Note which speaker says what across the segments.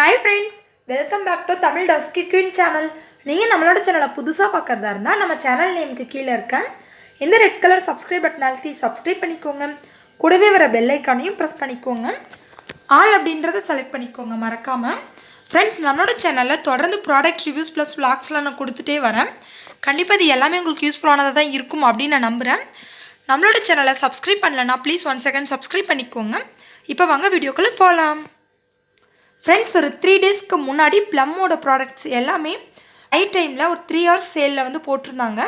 Speaker 1: Hi friends, welcome back to Tamil Dusky channel. நீங்கள் நம்மளோட சேனலை புதுசாக பார்க்குறதா இருந்தால் நம்ம சேனல் நேமுக்கு கீழே இருக்க இந்த ரெட் கலர் சப்ஸ்கிரைப் பட்டன் அழுத்தி சப்ஸ்கிரைப் பண்ணிக்கோங்க. கூடவே வர பெல் ஐக்கானையும் ப்ரெஸ் பண்ணிக்கோங்க. ஆல் அப்படின்றத செலக்ட் பண்ணிக்கோங்க மறக்காமல். ஃப்ரெண்ட்ஸ், நம்மளோட சேனலில் தொடர்ந்து ப்ராடக்ட் ரிவ்யூஸ் ப்ளஸ் விளாக்ஸ்லாம் நான் கொடுத்துட்டே வரேன். கண்டிப்பாக இது எல்லாமே உங்களுக்கு யூஸ்ஃபுல்லானதாக தான் இருக்கும் அப்படின்னு நான் நம்புகிறேன். நம்மளோட சேனலை சப்ஸ்கிரைப் பண்ணலன்னா ப்ளீஸ் 1 செகண்ட் சப்ஸ்கிரைப் பண்ணிக்கோங்க. இப்போ வாங்க வீடியோக்குள்ளே போகலாம். ஃப்ரெண்ட்ஸ், ஒரு 3 டேஸ்க்கு முன்னாடி ப்ளம்மோட ப்ராடக்ட்ஸ் எல்லாமே நைட் டைமில் ஒரு 3 hours சேலில் வந்து போட்டிருந்தாங்க.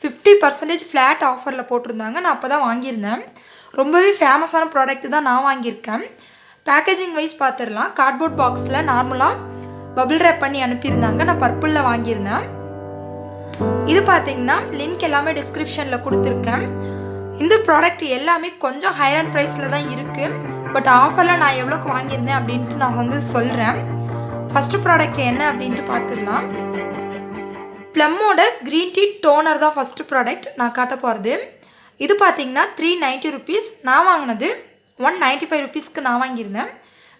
Speaker 1: 50% ஃப்ளாட் ஆஃபரில் போட்டிருந்தாங்க. நான் அப்போ தான் வாங்கியிருந்தேன். ரொம்பவே ஃபேமஸான ப்ராடக்ட் தான் நான் வாங்கியிருக்கேன். பேக்கேஜிங் வைஸ் பார்த்துடலாம். கார்ட்போர்ட் பாக்ஸில் நார்மலாக பபிள் ரேப் பண்ணி அனுப்பியிருந்தாங்க. நான் பர்பிளில் வாங்கியிருந்தேன். இது பார்த்தீங்கன்னா லிங்க் எல்லாமே டிஸ்கிரிப்ஷனில் கொடுத்துருக்கேன். இந்த ப்ராடக்ட் எல்லாமே கொஞ்சம் ஹையர் அண்ட் ப்ரைஸில் தான் இருக்குது. பட் ஆஃபரில் நான் எவ்வளோக்கு வாங்கியிருந்தேன் அப்படின்ட்டு நான் வந்து சொல்கிறேன். ஃபஸ்ட்டு ப்ராடக்ட் என்ன அப்படின்ட்டு பார்த்துடலாம். ப்ளம்மோட க்ரீன் டீ டோனர் தான் ஃபஸ்ட்டு ப்ராடக்ட் நான் காட்ட போகிறது. இது பார்த்தீங்கன்னா 390 rupees. நான் வாங்கினது 195 rupeesக்கு நான் வாங்கியிருந்தேன்.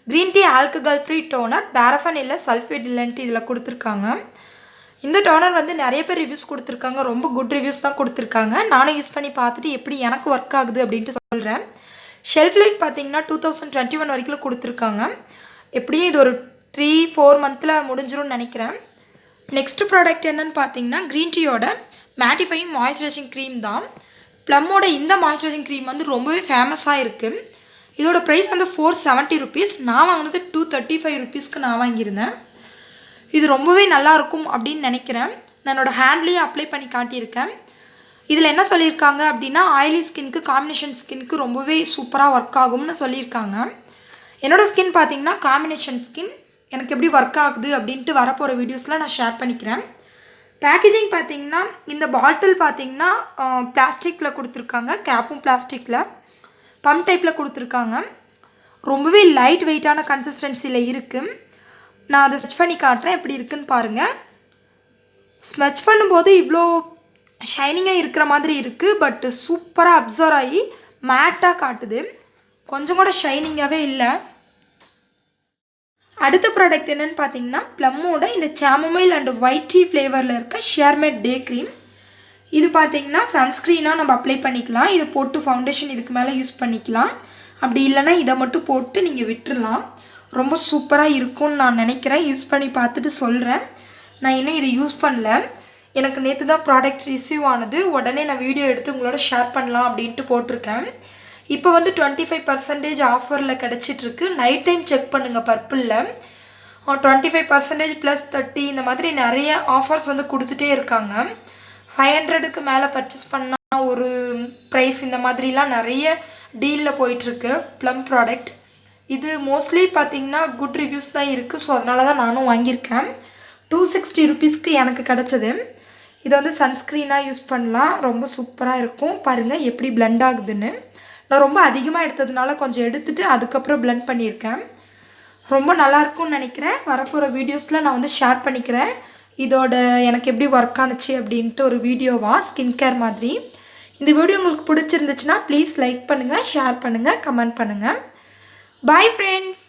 Speaker 1: Green tea alcohol free toner, paraben இல்லை சல்ஃபேட் இல்லைன்ட்டு இதில் கொடுத்துருக்காங்க. இந்த டோனர் வந்து நிறைய பேர் ரிவ்யூஸ் கொடுத்துருக்காங்க. ரொம்ப குட் ரிவ்யூஸ் தான் கொடுத்துருக்காங்க. நானும் யூஸ் பண்ணி பார்த்துட்டு எப்படி எனக்கு ஒர்க் ஆகுது அப்படின்ட்டு சொல்கிறேன். ஷெல்ஃப் லைஃப் பார்த்தீங்கன்னா 2021 வரைக்கும் கொடுத்துருக்காங்க. எப்படியும் இது ஒரு 3-4 மந்தில் முடிஞ்சிரும்னு நினைக்கிறேன். நெக்ஸ்ட் ப்ராடக்ட் என்னன்னு பார்த்தீங்கன்னா க்ரீன் டீயோட மேட்டிஃபையிங் மாய்ஸ்சரைசிங் க்ரீம் தான். ப்ளம்மோட இந்த மாய்ஸ்சரைசிங் க்ரீம் வந்து ரொம்பவே ஃபேமஸாக இருக்குது. இதோட ப்ரைஸ் வந்து 470 rupees. நான் வாங்கினது 235 rupeesக்கு நான் வாங்கியிருந்தேன். இது ரொம்பவே நல்லாயிருக்கும் அப்படின்னு நினைக்கிறேன். நான் என்னோடய ஹேண்ட்லேயும் அப்ளை பண்ணி காட்டியிருக்கேன். இதில் என்ன சொல்லியிருக்காங்க அப்படின்னா ஆயிலி ஸ்கின்க்கு, காம்பினேஷன் ஸ்கின்க்கு ரொம்பவே சூப்பராக ஒர்க் ஆகும்னு சொல்லியிருக்காங்க. என்னோடய ஸ்கின் பார்த்திங்கன்னா காம்பினேஷன் ஸ்கின். எனக்கு எப்படி ஒர்க் ஆகுது அப்படின்ட்டு வரப்போகிற வீடியோஸில் நான் ஷேர் பண்ணிக்கிறேன். பேக்கேஜிங் பார்த்திங்கன்னா இந்த பாட்டில் பார்த்திங்கன்னா பிளாஸ்டிக்கில் கொடுத்துருக்காங்க. கேப்பும் பிளாஸ்டிக்கில் பம்ப் டைப்பில் கொடுத்துருக்காங்க. ரொம்பவே லைட் வெயிட்டான கன்சிஸ்டன்சியில் இருக்குது. நான் அதை ஸ்மெச் பண்ணி காட்டுறேன் எப்படி இருக்குன்னு பாருங்கள். ஸ்மெச் பண்ணும்போது இவ்வளோ ஷைனிங்காக இருக்கிற மாதிரி இருக்குது. பட் சூப்பராக அப்சர்வ் ஆகி மேட்டாக காட்டுது. கொஞ்சம் கூட ஷைனிங்காகவே இல்லை. அடுத்த ப்ராடக்ட் என்னென்னு பார்த்தீங்கன்னா ப்ளம்மோட இந்த சாமமைல் அண்ட் ஒயிட் டீ ஃப்ளேவரில் இருக்க ஷேர்மேட் டே க்ரீம். இது பார்த்தீங்கன்னா சன்ஸ்க்ரீனாக நம்ம அப்ளை பண்ணிக்கலாம். இதை போட்டு ஃபவுண்டேஷன் இதுக்கு மேலே யூஸ் பண்ணிக்கலாம். அப்படி இல்லைன்னா இதை மட்டும் போட்டு நீங்கள் விட்டுடலாம். ரொம்ப சூப்பராக இருக்கும்னு நான் நினைக்கிறேன். யூஸ் பண்ணி பார்த்துட்டு சொல்கிறேன். நான் இன்னும் இதை யூஸ் பண்ணல. எனக்கு நேற்று தான் ப்ராடக்ட் ரிசீவ் ஆனது. உடனே நான் வீடியோ எடுத்து உங்களோட ஷேர் பண்ணலாம் அப்படின்ட்டு போட்டிருக்கேன். இப்போ வந்து 25% ஆஃபரில் கிடச்சிட்ருக்கு. நைட் டைம் செக் பண்ணுங்கள். பர்பிளில் 25% + 30 இந்த மாதிரி நிறைய ஆஃபர்ஸ் வந்து கொடுத்துட்டே இருக்காங்க. 500க்கு மேலே பர்ச்சேஸ் பண்ணால் ஒரு ப்ரைஸ், இந்த மாதிரிலாம் நிறைய டீலில் போயிட்டுருக்கு ப்ளம் ப்ராடக்ட். இது மோஸ்ட்லி பார்த்திங்கன்னா குட் ரிவ்யூஸ் தான் இருக்குது. ஸோ அதனால தான் நானும் வாங்கியிருக்கேன். 260 rupeesக்கு எனக்கு கிடச்சது. இதை வந்து சன்ஸ்க்ரீனாக யூஸ் பண்ணலாம். ரொம்ப சூப்பராக இருக்கும். பாருங்கள் எப்படி பிளெண்ட் ஆகுதுன்னு. நான் ரொம்ப அதிகமாக எடுத்ததுனால கொஞ்சம் எடுத்துகிட்டு அதுக்கப்புறம் பிளெண்ட் பண்ணியிருக்கேன். ரொம்ப நல்லாயிருக்கும்னு நினைக்கிறேன். வரப்போகிற வீடியோஸில் நான் வந்து ஷேர் பண்ணிக்கிறேன். இதோட எனக்கு எப்படி ஒர்க் ஆனுச்சு அப்படின்ட்டு ஒரு வீடியோவாக ஸ்கின் கேர் மாதிரி. இந்த வீடியோ உங்களுக்கு பிடிச்சிருந்துச்சுன்னா ப்ளீஸ் லைக் பண்ணுங்கள், ஷேர் பண்ணுங்கள், கமெண்ட் பண்ணுங்கள். Bye friends.